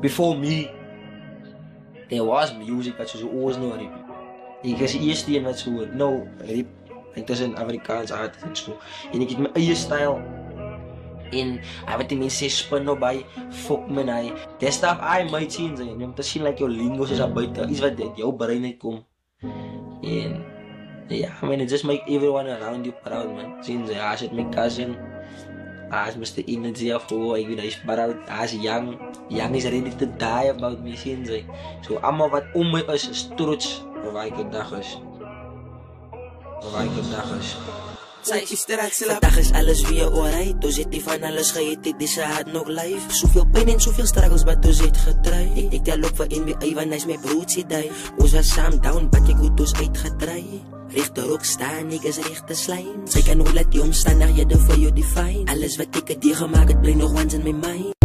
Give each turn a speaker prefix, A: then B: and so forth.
A: before me, there was music wat so always no rap. Ek is die eerste een wat so no rap. Ek tussen Afrikaans artists en so. En ek het my eie style. En hy wat die mense sê spin nou by, fuck man hy. That stuff I might change en om te sien like jou lingo is daar buite, iets wat uit jou brein uitkom. En yeah, I mean it just make everyone around you proud man. Sien jy, as het my cousin, as Mr. Energy of who, ek weet hy is proud, as young is ready to die about me, sien jy. So allemaal wat om my is trots op waar ek vandag is. Op waar ek vandag is.
B: Vandag is alles weer alright. Ons het nie van alles gehet, het dis hard nog life. Soveel pijn en soveel struggles wat ons het getry. Ek tel op vir NBA, want hy is my broodsie die. Ons was saam down, wat ek goed ons uitgetry. Rechte rok staan, ek is rechte slime. Sy kan nog laat die omstandighede vir jou define. Alles wat ek het gemaakt, het bly nog once in my mind.